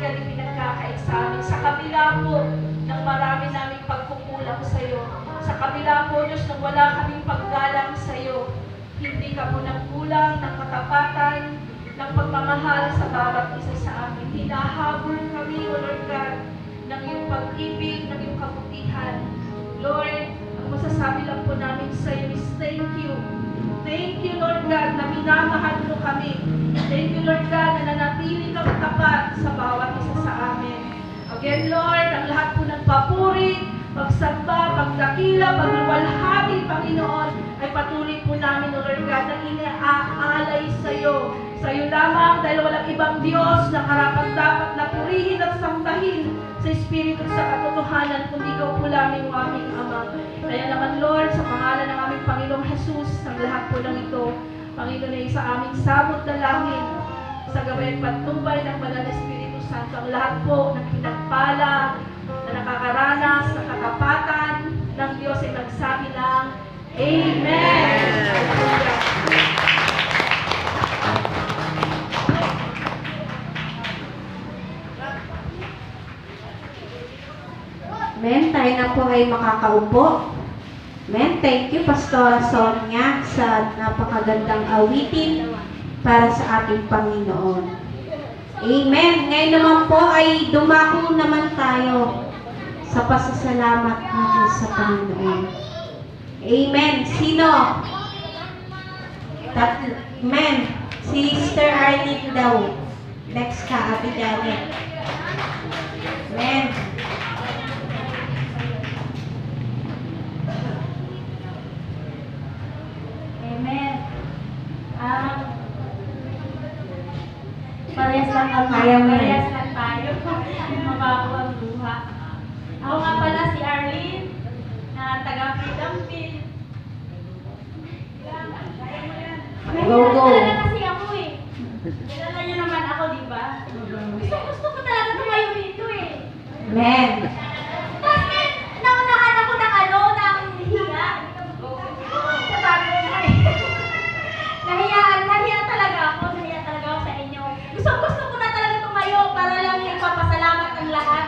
Lord God, ipinagkakait sa amin. Sa kabila po ng marami naming pagkukulang sa iyo, sa kabila po, Diyos, na wala kaming paggalang sa iyo, hindi ka po nagkulang ng katapatan, ng pagmamahal sa bawat isa sa amin. Hinahabol kami, O Lord God, ng iyong pag-ibig, ng iyong kabutihan. Lord, ang masasabi lang po namin sa iyo is thank you. Thank you, Lord God, na minamahal mo kami. Thank you, Lord God, na nanatili kang tapat sa bawat isa sa amin. Again, Lord, ang lahat po ng papuri, pagsamba, pagdakila, pagluwalhati, Panginoon, ay patuloy po namin, O Lord God, na iniaalay sa iyo. Sa iyo lamang, dahil walang ibang Diyos na karapat-dapat na purihin at sambahin sa Espiritu sa katotohanan, kundi ikaw po lamang ang aming Ama. Kaya naman, Lord, sa pangalan ng aming Panginoong Jesus, ang lahat po ng ito, Panginoon, ay sa aming sabot na langin, sa gabay at patnubay ng Banal na Espiritu Santo, ang lahat po ng pinagpala, na nakakaranas ng katapatan ng Diyos ay magsabi ng Amen! Amen. Tayo na po ay makakaupo. Amen. Thank you, Pastora Sonia, sa napakagandang awitin para sa ating Panginoon. Amen. Ngayon naman po ay dumako naman tayo sa pasasalamat natin sa Panginoon. Amen. Sino? Amen. Sister Arlene daw. Next ka, Ate Janet. Amen. Amen. Parehas lang ang parehas lang tayo. Mabago ang luha. Ako nga pala si Arlene, na taga-Pidampil. Go, go. Talaga kasi ako eh. Kilala niyo naman ako, di ba? Gusto ko talaga tumayo dito eh. Amen. Kasi naunahan ako ng hiya. Nahiya talaga ako sa inyo. Gusto ko na talaga tumayo para lang ipapasalamat ang lahat.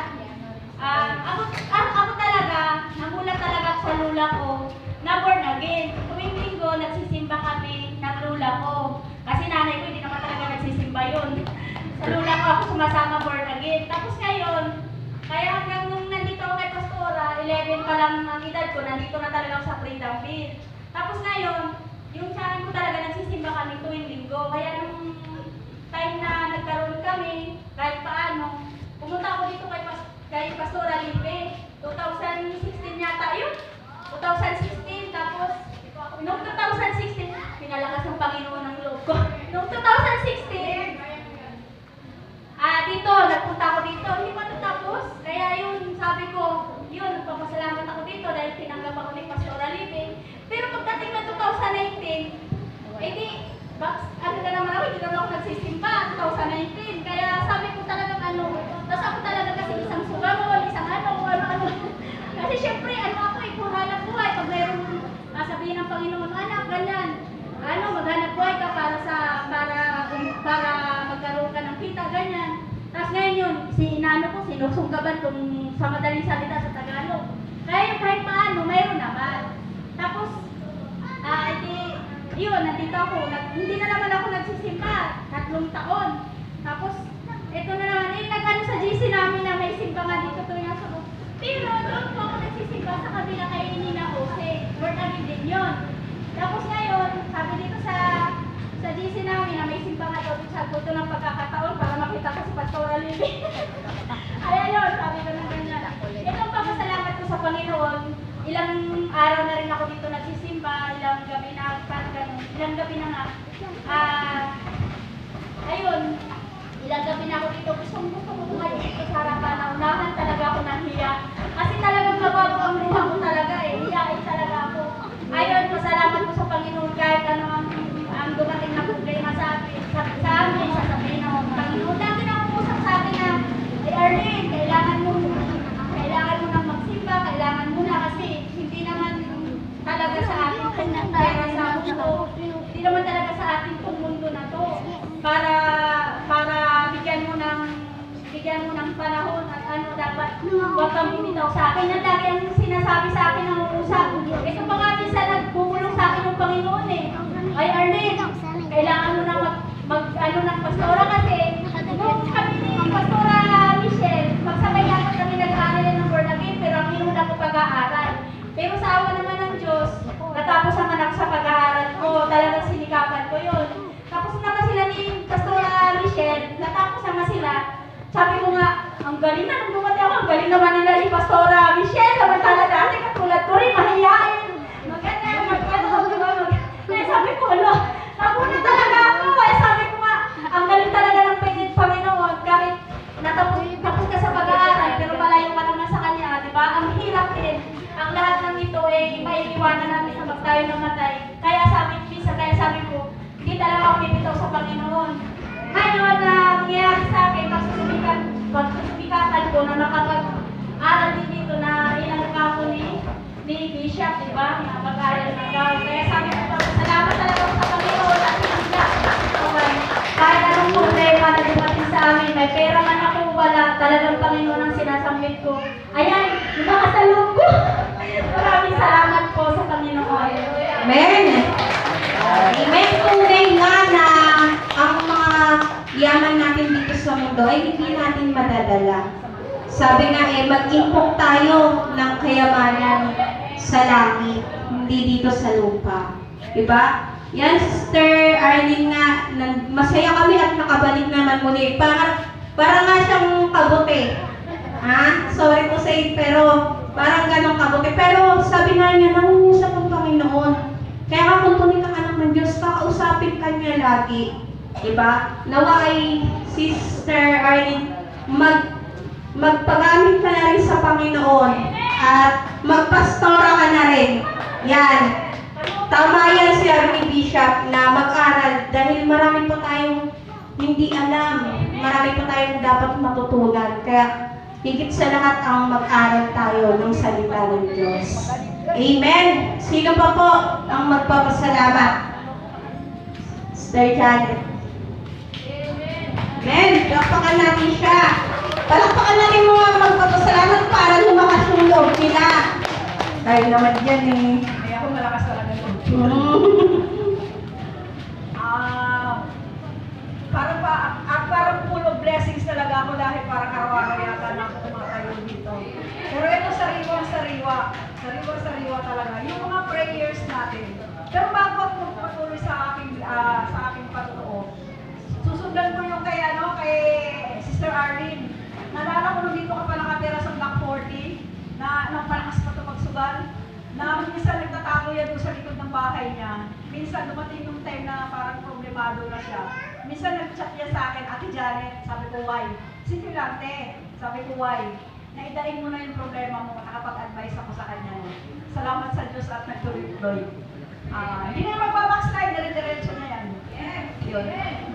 Ako talaga, namulat talaga sa lula ko na born again. Tuwing linggo, nagsisimba kami ng lula ko. Kasi nanay ko, hindi naman talaga nagsisimba yun. Sa lula ko ako sumasama born again. Tapos ngayon, kaya hanggang nung nandito ako kay Pastora, 11 pa lang ang edad ko, nandito na talaga ako sa Pidampil. Tapos ngayon, yung sa akin ko talaga nagsisimba kami tuwing linggo. Kaya nung time na nagkaroon kami, kahit paano, pumunta ako dito kay Pastora Lipe. 2016 yata yun. 2016, tapos noong 2016, pinalakas ng Panginoon ng loob ko. Noong 2016, dito, nagpunta ako dito. Hindi pa natapos. Kaya yun, sabi ko, yun, nagpapasalamat ako dito dahil tinanggap ako ni Pastora Lipe. Pero pagdating na 2019, ano na naman ako, hindi naman ako nagsisimba, 2019. Kaya sabi ko talagang tapos ako talaga kasi isang sugarol, isang ano. Kasi syempre, ako puro hanap buhay. Pag mayroong sabihin ng Panginoon, anak, ganyan, maghanap buhay ka para magkaroon ka ng kita, ganyan. Tapos ngayon yun, sinusunggaban kung sa madaling salita sa Tagalog. Kaya yung kahit paano, mayroon naman. Tapos, yun, nandito ako. Hindi na naman ako nagsisimba. 3 taon. Tapos, ito na naman, nag-ano sa GC namin na may simba nga dito tuwing ang sunod. Pero doon po ako nagsisimba sa kabila kay Nina Jose. Born again din yun. Tapos ngayon, sabi dito sa GC namin na may simba nga daw sa kulto ng pagkakataon para makita ko si Pastora Lily. Ayan yun, sabi ko na ganyan. Ito ang papasalamat ko sa Panginoon. Ilang araw na rin ako dito nagsisimba, ilang gabi na nga. Ayun, ilang gabi na ako dito. Gusto ko tumayo dito sa harapan. Naunahan talaga ako ng hiya. Kasi talagang mabago ang luha ko talaga eh. Hiyain talaga ako. Ayun, pasalamat ko sa Panginoon kahit ano ang dumating na problema sa amin, sasabihin ng Panginoon. Lagi na umusap sa akin na, Arlene, kailangan mo nang magsimba, kailangan mo na kasi hindi naman talaga sa atin para sa mundo. Hindi naman talaga sa atin itong mundo na to. Para bigyan mo Huwag kang bumitaw sa akin. Yan lagi ang sinasabi sa akin ng usap. Ito pa nga minsan nagpupulong sa akin ng Panginoon eh. Ay Arlene, kailangan mo na ano ng pastora kasi nung kami ni Pastora Michelle, magsabay natin kami nag-aaral ng born again pero ang hinuna ko pag-aaral. Pero sa awa naman ng Diyos, natapos naman ako sa pag-aaral ko, talagang sinikapan ko yun. Tapos naman sila ni Pastora Michelle, natapos naman sila. Sabi ko nga, ang galing na, nung dumating ako, ang galing naman nila ni Pastora Michelle, samantala dati katulad ko rin, mahiyain. Kaya sabi ko, ano, napunta talaga ako. Kaya sabi ko nga, ang galing talaga ng Panginoon, kahit tapos ka sa pag-aaral, pero malayo ka naman sa Kanya, di ba? Ang hirap din. Ang lahat ng ito ay maiiwanan natin sa tayo namatay. Kaya sabi ko, hindi talaga ako bibitaw sa Panginoon. Ngayon na nangyayari sa akin, pagsusubikatan ko na makapag-aral din dito na ilang ako ni Bishop, di ba? Na mag-aral ng daw. Kaya sabi ko, salamat talaga ako sa Panginoon at hindi okay. Kahit anong problema na dumating sa amin, may pera man ako wala, talagang Panginoon ang sinasambit ko. Ayan, nakasalog ko. Maraming salamat po sa Panginoon. Amen. Amen. Tunay nga na ang mga yaman natin dito sa mundo ay hindi natin madadala. Sabi nga mag-impok tayo ng kayamanan sa langit, hindi dito sa lupa. Diba? Yan, Sister Arlene nga, masaya kami at nakabalik naman muli. Parang nga siyang kabuti. Sorry po sa iyo, pero parang ganong kabuti. Pero sabi nga niya, nangungusap ang Panginoon. Kaya kung tunay ka anak ng Diyos, kakausapin ka niya lagi. Diba? Nawa ay Sister Arlene, magpagamit ka na rin sa Panginoon at magpastora ka na rin. Yan. Tama yan siya ni Bishop na mag-aral dahil marami pa tayong hindi alam. Marami pa tayong dapat matutunan. Kaya higit sa lahat ang mag-aral tayo ng salita ng Diyos. Amen. Sino pa po ang magpapasalamat? Sister Janet. Amen. Palakpakan natin siya. Palakpakan natin mga magpapasalamat para lumakas yung loob nila. Tayo naman dyan eh. Kaya ako malakas talaga yun. Parang full of blessings talaga ako dahil parang araw-araw yata na ako tumatayo dito. Pero ito sariwa talaga. Yung mga prayers natin. Pero bago ako patuloy sa aking patutuo, susundan ko yung kay Sister Arlene. Nalala ko nung dito ka pa nakatira sa Block 40 na nang malakas pa ito magsugal. Na minsan nagtatago yan doon sa likod ng bahay niya. Minsan dumating yung time na parang problemado na siya. Minsan nag-chat niya sa akin, Ate Janet, sabi ko, why? Sige lang, te. Sabi ko, why? Naidain mo na yung problema mo, nakapag-advise ako sa kanya. Salamat sa Diyos at nagtuloy-tuloy. Hindi na magbabackslide, dire-diretso na yan. Yun.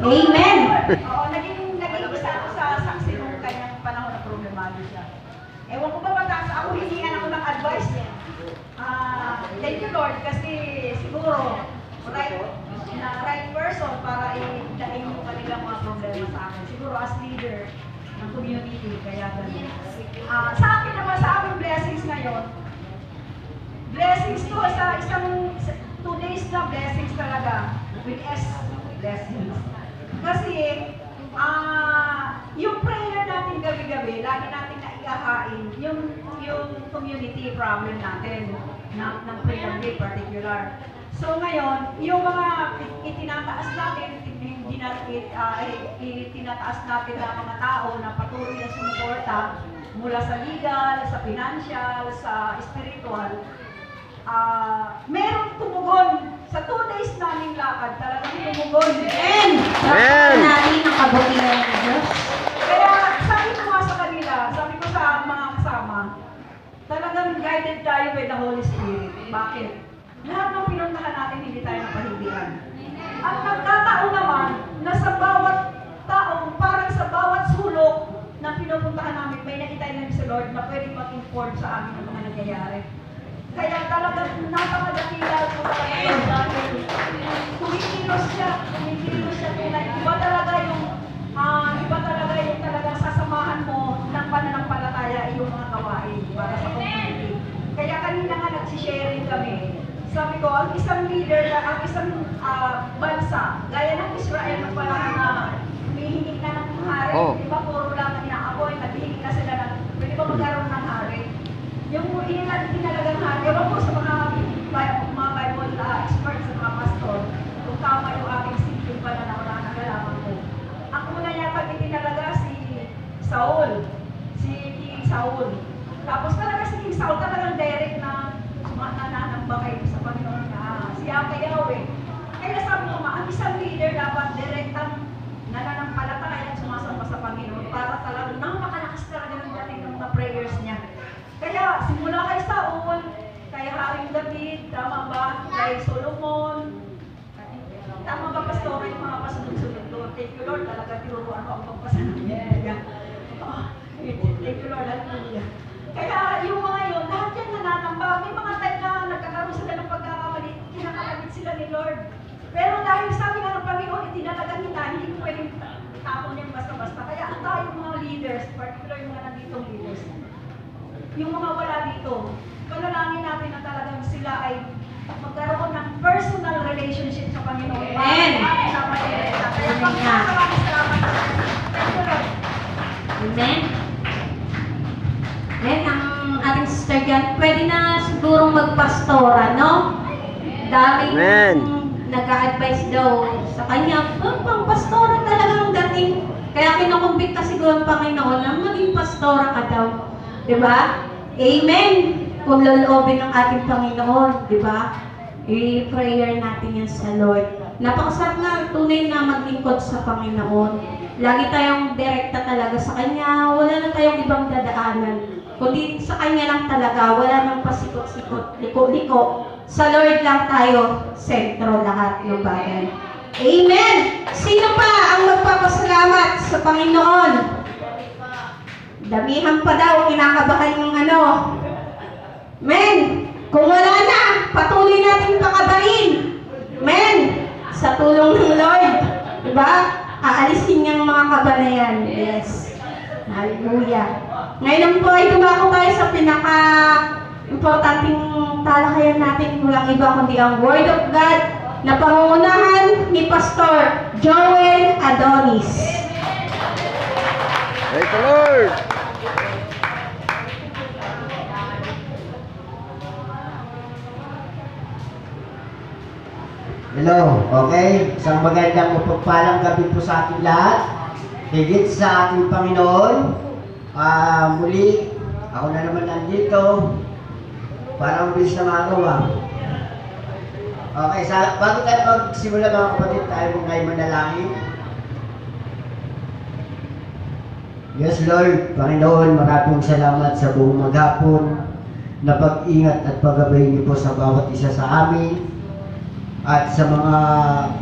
Amen. Oo, naging isa ako sa saksi nung kanyang panahon na problemado siya. Ewan ko ba mataas ako, hiningan ako ng advice niya. Thank you Lord kasi siguro right person para i-daing yung kanilang mga problema sa akin. Siguro as leader ng community, kaya ganun. Sa akin naman, sa aming blessings ngayon, blessings to, isang 2 days na blessings talaga. With S, blessings. Kasi, yung prayer natin gabi-gabi, lagi natin naiahain yung community problem natin ng Freedom Day particular. So ngayon, yung mga itinataas natin, itinataas natin ng mga tao na patuloy na sumuporta mula sa legal, sa financial, sa spiritual, merong tumugon. Sa 2 days naming lakad, talagang tumugon. Amen. Palakpakan natin ang kabutihan ng Diyos. Kaya sabi ko nga sa kanila, sabi ko sa mga kasama, talagang guided tayo by the Holy Spirit. Bakit? Lahat ng pinuntahan natin, hindi tayo napahindihan. Ang nagkataon naman, na sa bawat tao, parang sa bawat sulok na pinupuntahan namin, may nakita namin sa Lord na pwedeng mag-inform sa amin ng mga nangyayari. Kaya talagang napakadakila po talaga. Kumikilos siya tunay. Iba talaga yung talagang sasamahan mo ng pananampalataya yung mga kami. Sabi ko, ang isang leader na, ang isang bansa, gaya ng Israel na pala na humihingi na ng hari, Oh. di ba puro lang ang ina-appoint, naghihingi na sila ng, pwede ba magkaroon ng hari? Yung inalagang hari, ewan ko sa mga Bible experts, sa mga pastor, kung tama yung aking simple pala na wala nagalaman ko. Ang una yata itinalaga si Saul, si King Saul. Tapos talaga si King Saul talagang direct na nananambakay sa Panginoon na siya kay Yahweh. Kaya sabi ko ang isang leader dapat direktang nananampalataya at sumasamba sa Panginoon para talagang napakalakas talaga ng dating ng mga prayers niya. Kaya simula kay Saul, kay Haring David, tama ba? Kay Solomon, tama ba pastor yung mga pasunod-sunod doon? Thank you Lord, talaga tinuruan ko ang pagpasanamit. Thank you Lord, hallelujah. Kaya yung mga yun, lahat yan nananamba. May mga time na nagkakaroon sila ng pagkakamali, kinakakamit sila ni Lord. Pero dahil sabi nga ng Panginoon, itinalagang kita, hindi ko pwedeng tapon yan basta-basta. Kaya ang tayo mga leaders, particular yung mga nanditong leaders, yung mga wala dito, panalangin natin na talagang sila ay magkaroon ng personal relationship sa Panginoon. Amen. Kaya Panginoon, maraming salamat. Thank you Lord. Amen. Then, ang ating sister dyan, pwede na sigurong magpastora, no? Daming Amen. nag-a-advise daw sa kanya, pang pastora talagang dating. Kaya kinukumbit ka siguro ang Panginoon na maging pastora ka daw. Diba? Amen! Kung loloobin ng ating Panginoon, diba? I-prayer natin yan sa Lord. Napakasarap nga, tunay na maglingkod sa Panginoon. Lagi tayong direkta talaga sa Kanya, wala na tayong ibang dadaanan. Kundi sa Kanya lang talaga, wala nang pasikot-sikot, liko-liko. Sa Lord lang tayo, sentro lahat ng bagay. Amen! Sino pa ang magpapasalamat sa Panginoon? Damihan pa daw, kinakabahan yung ano. Men, kung wala na, patuloy natin kakabahin. Men, sa tulong ng Lord, diba? Aalisin niyang mga kaba na yan. Yes. Hallelujah. Ngayon po ay dumako tayo sa pinaka-importanting talakayan natin, walang iba kundi ang Word of God na pangungunahan ni Pastor Joel Adonis. Praise the Lord! Hello, okay? Isang magandang mapagpalang gabi po sa ating lahat. Higit sa ating Panginoon. Muli, ako na naman nandito para mabilis na magawa. Okay, bago tayo magsimula mga kapatid, tayo mong ngayon manalangin. Yes Lord, Panginoon, maraming salamat sa buong maghapon na pag-ingat at paggabay niyo po sa bawat isa sa amin. At sa mga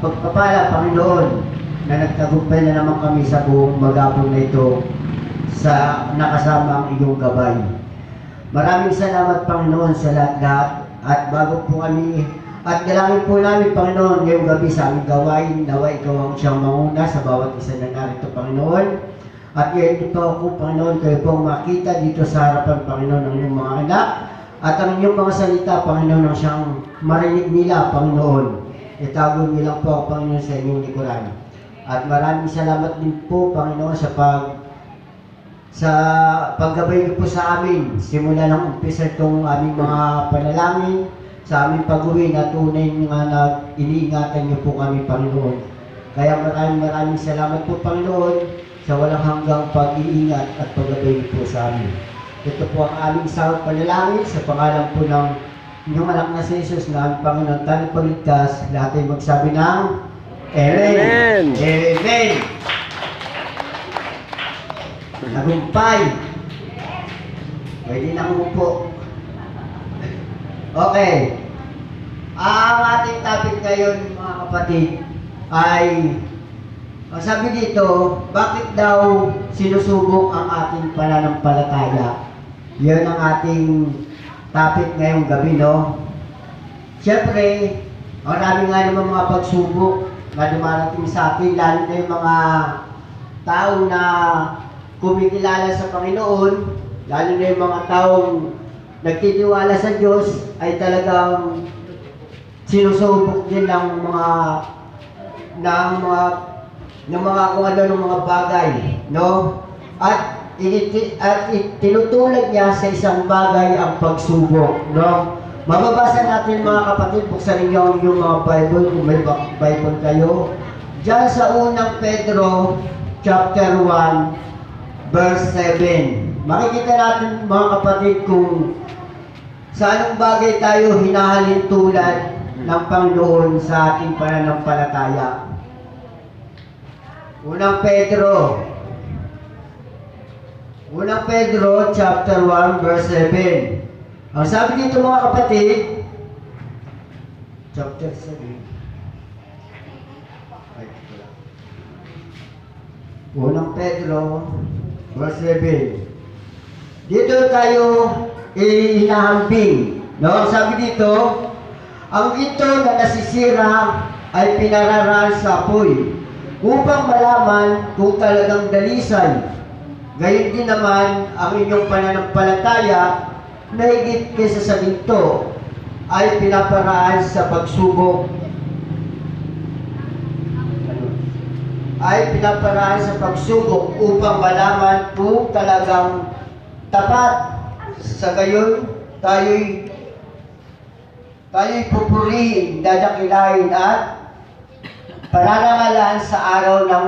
pagpapala, Panginoon, na nagtagumpay na naman kami sa buong maghapon na ito sa nakasama ang iyong gabay. Maraming salamat, Panginoon, sa lahat-lahat. At bago po kami, at dalangin po namin, Panginoon, ngayong gabi sa aming gawain, nawa ikaw ang siyang manguna sa bawat isa na narito, Panginoon. At ngayon po ako, Panginoon, kayo pong makita dito sa harapan, Panginoon, ng iyong mga anak. At ang inyong mga salita, Panginoon, ang siyang marinig nila, Panginoon. Itago niyo lang po ako, Panginoon, sa inyong likuran. At maraming salamat din po, Panginoon, sa paggabay niyo po sa amin. Simula ng umpisa itong aming mga panalangin, sa aming pag-uwi na tunay nga na iniingatan niyo po kami, Panginoon. Kaya maraming salamat po, Panginoon, sa walang hanggang pag-iingat at paggabay niyo po sa amin. Ito po ang aming sahod panalangin sa pangalan po ng inyong anak na si Jesus na ang Panginoon tayo paligtas. Lahat ay magsabi ng Amen! Amen! Nagumpay! Pwede na umupo. Okay. Ang ating topic ngayon, mga kapatid, ay ang sabi dito, bakit daw sinusubok ang ating pananampalataya? Yun ang ating topic ngayong gabi, no? Siyempre, marami nga naman mga pagsubok na dumarating sa atin, lalo na yung mga tao na kumikilala sa Panginoon, lalo na yung mga taong nagtitiwala sa Diyos ay talagang sinusubok din ng mga kung ano ng mga bagay, no? At tinutulad niya sa isang bagay ang pagsubok, no? Mababasa natin mga kapatid, buksan ninyo yung mga Bible, kung may Bible kayo. Diyan sa unang Pedro, chapter 1, verse 7. Makikita natin mga kapatid kung sa anong bagay tayo hinahalin tulad ng Panginoon sa ating pananampalataya. Unang Pedro, chapter 1, verse 7. Ang sabi dito mga kapatid, chapter 7. Unang Pedro, verse 7. Dito tayo hinahambing. No? Sabi dito, ang ginto na nasisira ay pinararaan sa apoy upang malaman kung talagang dalisay. Gayon din naman ang inyong pananampalataya na higit kaysa sa ginto ay pinaparaan sa pagsubok. Upang malaman kung talagang tapat. Sa gayon, tayo'y pupurihin, dadakilain at pananangalaan sa araw ng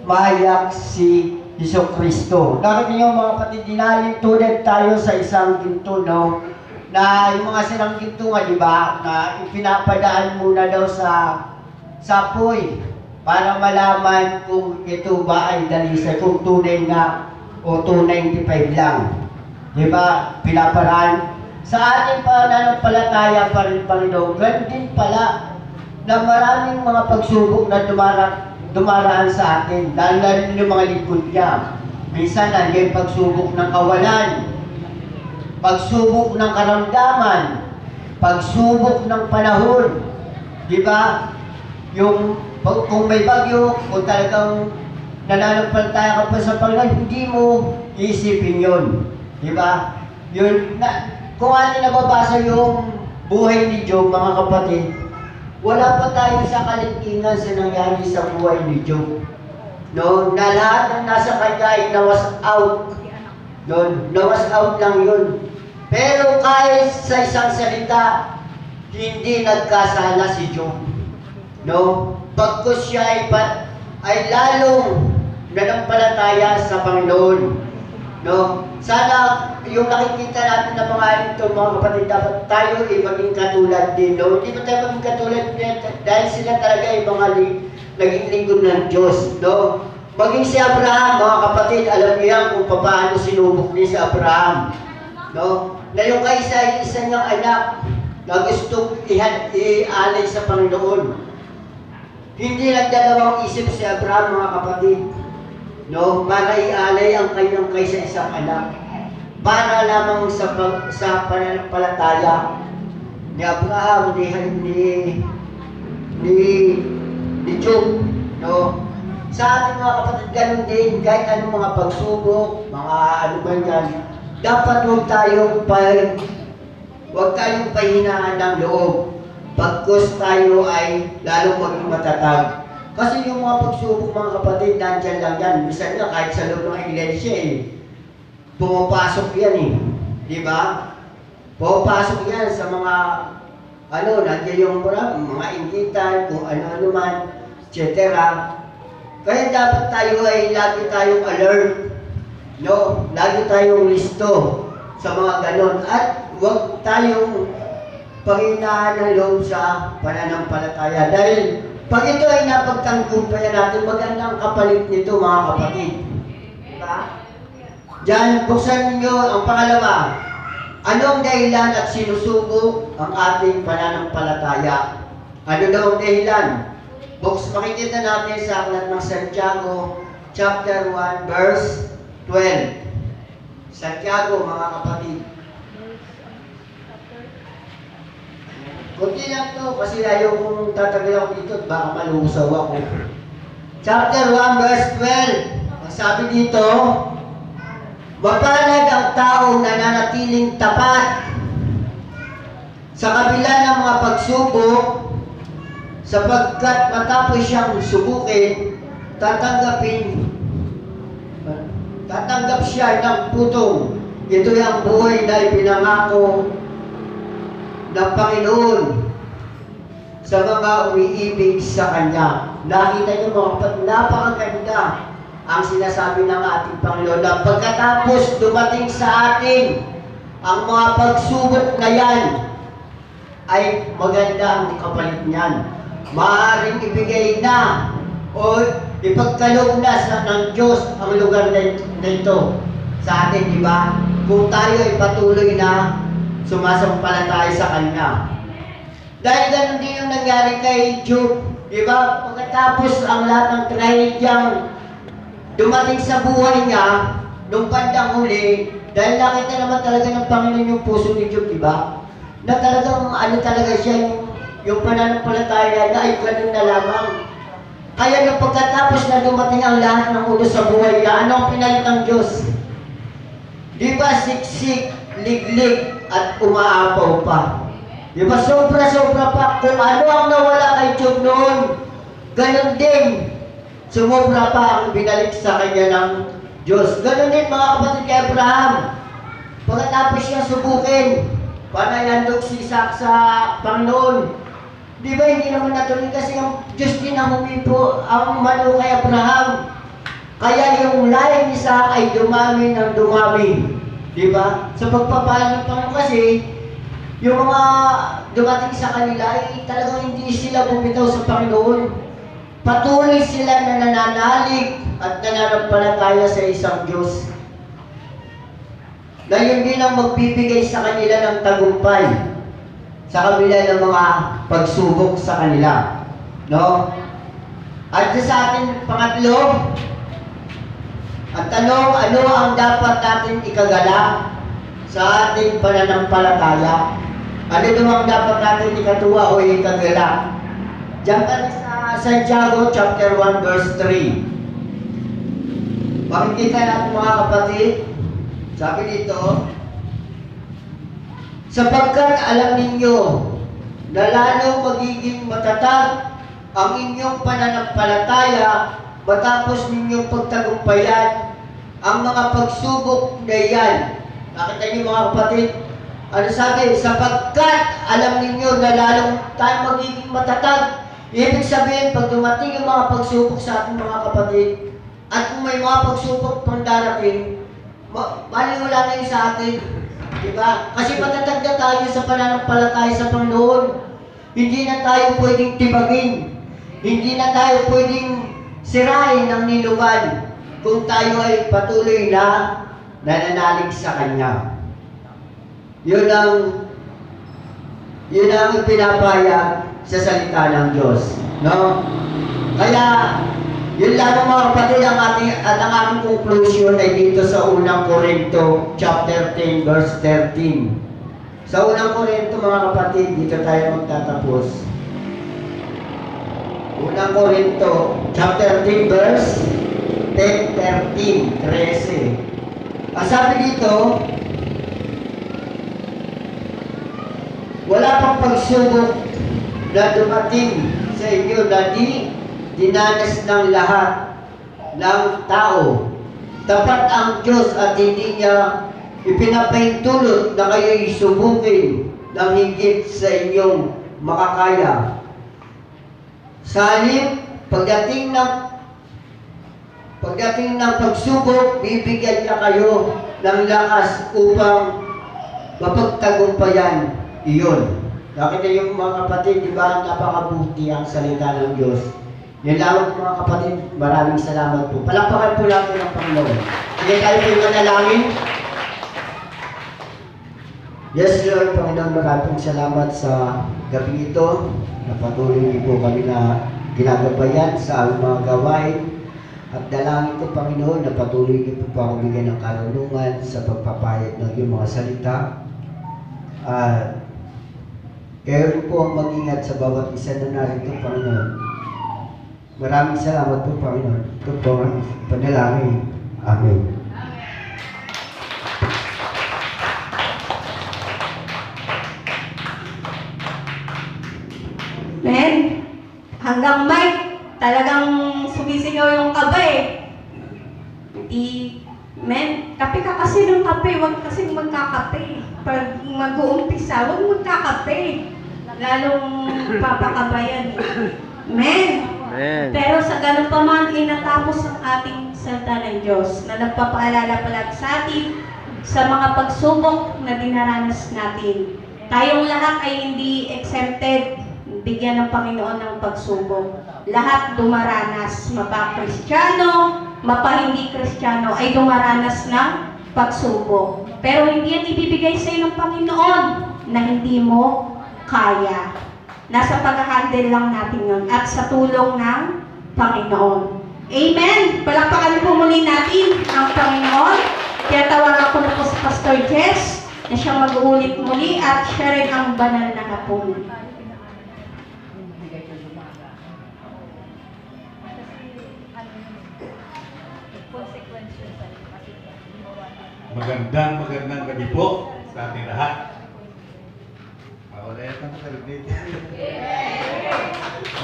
mahayak si Jesucristo. Nakita niyo mga kapatid, dinalin tulad tayo sa isang ginto, no? Na yung mga silang ginto nga, di ba? Na ipinapadaan muna daw sa apoy para malaman kung ito ba ay dalisay, kung tunay nga o 295 lang. Di ba? Pinaparaan. Sa ating pananampalataya pa rin, Panginoon, ganun din pala na maraming mga pagsubok na dumaraan sa atin, dahil na rin yung mga lingkod niya. Minsan nandiyan pagsubok ng kawalan, pagsubok ng karamdaman, pagsubok ng panahon. Di ba? Kung may bagyo, kung talagang nananampalataya ka pa sa Panginoon, hindi mo iisipin yun. Di ba? Kung ano nababasa yung buhay ni Job, mga kapatid, wala pa tayo sa kaligtingan sa nangyari sa buhay ni Job. No? Na lahat ng nasa kanya ay nawas out. No? Nawas out lang yun. Pero kahit sa isang salita, hindi nagkasala si Job. No? Pagkus siya ay lalong nanampalataya sa Panginoon. No? Sana yung nakikita natin ng mga ito, mga kapatid, dapat tayo ay maging katulad din. No? Hindi ba tayo maging katulad din? Dahil sila talaga ay mga naging lingkod ng Diyos. No? Maging si Abraham, mga kapatid, alam niyo yan kung paano sinubok niya si Abraham. No? Na yung isa niyang anak na gustong ialay sa Panginoon. Hindi nagdalawang isip si Abraham, mga kapatid. No, para ialay ang kanyang kaysa-isang anak. Para lamang sa pananampalataya ni Abraham, ni Job. No? Sa ating mga kapatid, ganun din, kahit anong mga pagsubok, mga ano man yan, dapat huwag tayong pahinaan ng loob. Pagkus tayo ay lalong maging matatag. Kasi yung mga pagsubok, mga kapatid, nandyan lang yan. Minsan nga, kahit sa loob ng iglesia pumapasok yan Di ba? Pumapasok yan sa mga, nandiyan yung mga inggitan, kung ano-ano man, etc. Kaya dapat tayo ay lagi tayong alert. No? Lagi tayong listo sa mga ganon. At huwag tayong panghinaan ng loob sa pananampalataya. Dahil pag ito ay napagtanggumpayan natin, magandang kapalit nito, mga kapatid. Diba? Diyan, buksan ninyo ang pangalawa. Anong dahilan at sinusubok ang ating pananampalataya? Ano daw ang dahilan? Makikita natin sa aklat ng Santiago, chapter 1, verse 12. Santiago, mga kapatid. Kunti lang to, kasi ayaw kong tatagal ako dito at baka malusaw ako. Chapter 1, verse 12. Ang sabi dito, mapalad ang taong nananatiling tapat sa kabila ng mga pagsubok, sapagkat matapos siyang subukin, tatanggap siya ng putong. Ito ang buhay na ipinangako ng Panginoon sa mga umiibig sa Kanya. Nakita niyo mga kapatid, napakaganda ang sinasabi ng ating Panginoon na pagkatapos dumating sa atin ang mga pagsubok na yan, ay maganda ang kapalit niyan. Maaaring ibigay na o ipagkaloob na ng Diyos ang lugar na ito sa atin, di ba? Kung tayo ay patuloy na sumasampalataya sa Kanya. Dahil ganun din yung nangyari kay Job, di ba? Pagkatapos ang lahat ng trahedyang dumating sa buhay niya, nung bandang huli, dahil nakita naman talaga ng Panginoon yung puso ni Job, di ba? Na talagang ano talaga siya, yung pananampalataya na ay ganun na lamang. Kaya nung pagkatapos na dumating ang lahat ng ulo sa buhay niya, ano ang pinalit ng Diyos? Di ba siksik, liglig, at umaapaw pa? Di ba sobra-sobra pa? Kung ano ang nawala kay Job noon, ganun din. Sumobra pa ang binalik sa kanya ng Diyos. Ganun din mga kapatid kay Abraham. Pagkatapos siya subukin, panayandog si Isaac sa Panginoon. Di ba hindi naman natuloy kasi ang Diyos din ang humipo ang mano kay Abraham. Kaya yung lahi ni Isaac ay dumami ng dumami. Di ba? Sa pagpapahal ng Panginoon kasi, yung mga dumating sa kanila ay talagang hindi sila bumitaw sa Panginoon. Patuloy sila na nananalig at nananampalataya sa isang Diyos. Na yun din ang magbibigay sa kanila ng tagumpay sa kabila ng mga pagsubok sa kanila. No? At sa atin, pangatlo, ang tanong, ano ang dapat natin ikagala sa ating pananampalataya? Ano naman ang dapat natin ikatuwa o ikagala? Diyan ka sa Santiago chapter 1 verse 3. Pakikita natin mga kapatid, sabi dito, sapagkat alam ninyo na lalong magiging matatag ang inyong pananampalataya matapos ninyong pagtagumpayan ang mga pagsubok na yan. Nakita niyo mga kapatid? Ano sabi? Sapagkat alam ninyo na lalong tayo magiging matatag. Ibig sabihin, pag dumating yung mga pagsubok sa ating mga kapatid, at kung may mga pagsubok pang darating, maliwala na yun sa atin. Diba? Kasi matatag na tayo sa pananampalataya sa Panginoon. Hindi na tayo pwedeng tibagin. Hindi na tayo pwedeng sirain ng nilugan kung tayo ay patuloy na nananalig sa Kanya. Yun ang pinapayag sa salita ng Diyos. No? Kaya, yun lang mga kapatid ang aking conclusion ay dito sa unang Korinto chapter 10 verse 13. Sa unang Korinto mga kapatid, dito tayo magtatapos. Unang Korinto chapter 10 verse 10, 13, 13. Ang sabi dito, wala pang pagsubok na dumating sa inyo na dinanas ng lahat ng tao. Tapat ang Diyos at hindi niya ipinapahintulot na kayo'y subukin ng higit sa inyong makakaya. Sa halip, pagdating ng pagsubok, bibigyan niya kayo ng lakas upang mapagtagumpayan iyon. Nakita yung mga kapatid, di ba, napakabuti ang salita ng Diyos. Yan lang mga kapatid, maraming salamat po. Palakpakan po natin ang Panginoon. Sige tayo po yung manalangin. Yes, Lord, Panginoon, maraming salamat sa gabi ito. Napatuloy niyo po kami na ginagabayan sa aming mga gawain. At dalangin ko, Panginoon, na patuloy niyo po ako bigyan ng karunungan sa pagpapayag ng iyong mga salita. Kayo rin po ang mag-ingat sa bawat isa na narito, Panginoon. Maraming salamat po, Panginoon. Ito po ang panalangin. Amen. hanggang Mike, talagang sumisingaw yung kaba eh. Kape ka kasi ng kape, huwag kasing magkakape. Pag mag-uumpisa, huwag magkakape. Lalong papakabayan eh. Amen. Amen. Pero sa ganun pa man, inatapos ang ating salita ng Diyos na nagpapaalala palagi sa atin sa mga pagsubok na dinaranas natin. Tayong lahat ay hindi exempted, bigyan ng Panginoon ng pagsubok. Lahat dumaranas, mapa-Kristiyano, mapa-hindi Kristiyano, ay dumaranas ng pagsubok. Pero hindi yan ibibigay sa iyo ng Panginoon na hindi mo kaya. Nasa pag-handle lang natin yun at sa tulong ng Panginoon. Amen! Palakpakan po muli natin ang Panginoon. Kaya tawagan ko na po si Pastor Jess na siyang mag-uulit muli at siya rin ang banal na hapon. Magandang gabi po sa ating lahat. Wala yata makalagay.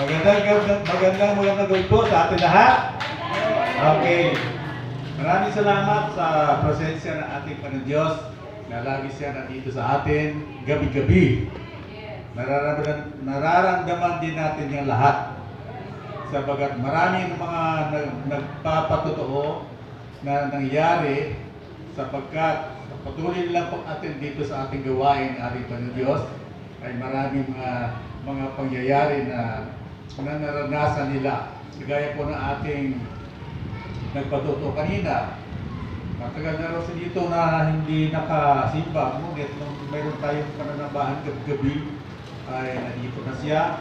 Magandang gabi po sa ating lahat. Okay. Maraming salamat sa presensya ng ating Panginoon Diyos na lagi siya nandito sa atin gabi-gabi. Nararamdaman din natin yung lahat. Sabagat maraming mga nagpapatotoo na nangyari sapagkat patuloy lang po atin dito sa ating gawain ng ating Panginoon Diyos ay maraming mga pangyayari na naranasan nila. Gaya po ng ating nagpatuto kanina. Matagal na rin dito na hindi nakasimba. Ngunit nung mayroon tayong pananambahan gabi-gabi ay nandito na siya.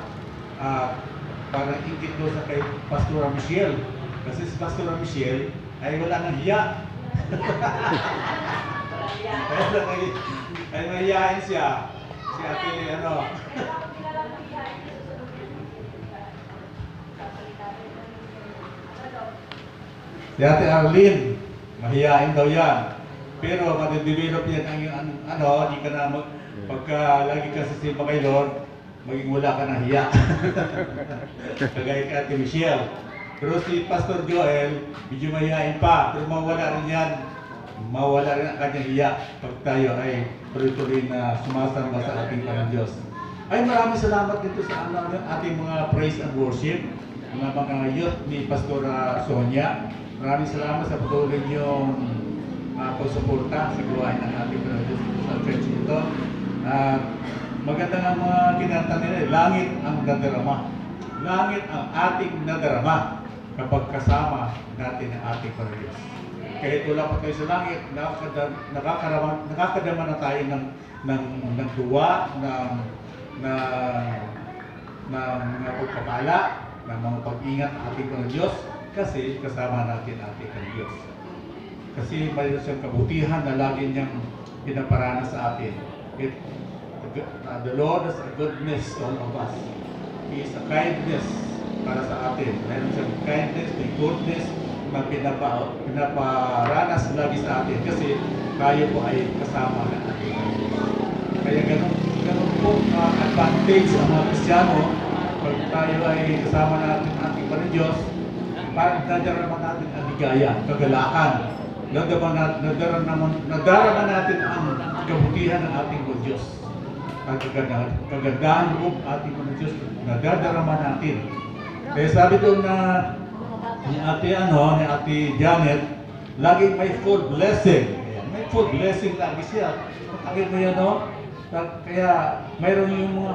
Parang ingit doon sa kay Pastor Michelle. Kasi si Pastor Michelle ay wala nang hiya. Ay mahihayin siya. Si ate, si ate Arlene, mahihayin daw yan. Pero madidevelop yan ang di ka na pagka lagi ka sa simba kay Lord, maging wala ka na hiya. Kagaya kay ate Michelle. Pero si Pastor Joel, medyo mahihayin pa. Pero mawala rin yan. Mawala rin ang kanyang hiya pag tayo ay tuloy-tuloy na sumasamba sa ating Panginoon Diyos. Ay maraming salamat dito sa ating mga praise and worship, mga youth ni Pastor Sonia. Maraming salamat sa patuloy niyong pagsuporta sa gawain ng ating Panginoon Diyos sa church ito. Maganda nga mga kinanta nila, langit ang nadarama. Langit ang ating nadarama kapag kasama natin ang ating Panginoon Diyos. Kahit wala pa tayo sa langit, nakakadama na tayo ng duwa, ng mga pagpapala, ng mga pag-ingat ng ating Panginoon Diyos, kasi kasama natin ang ating Panginoon Diyos. Kasi mayroon siyang kabutihan na lagi niyang pinaparana sa atin. The Lord is a goodness to all of us. He is a kindness para sa atin. Mayroon siyang kindness, may goodness, na pinaparanas lagi sa atin kasi tayo po ay kasama ng ating Panginoon. Kaya ganun po advantage ang mga Kristiyano pag tayo ay kasama natin ang ating Panginoon Diyos, parang nadarama natin ang ligaya, kagalakan. Nadarama natin ang kabutihan ng ating Diyos. Ang kagandahan ng ating Panginoon Diyos, nadadarama natin. Kaya sabi doon na ni Ate Janet, laging may food blessing. May food blessing lagi siya. Pakagin mo yan, no? Kaya mayroon yung mga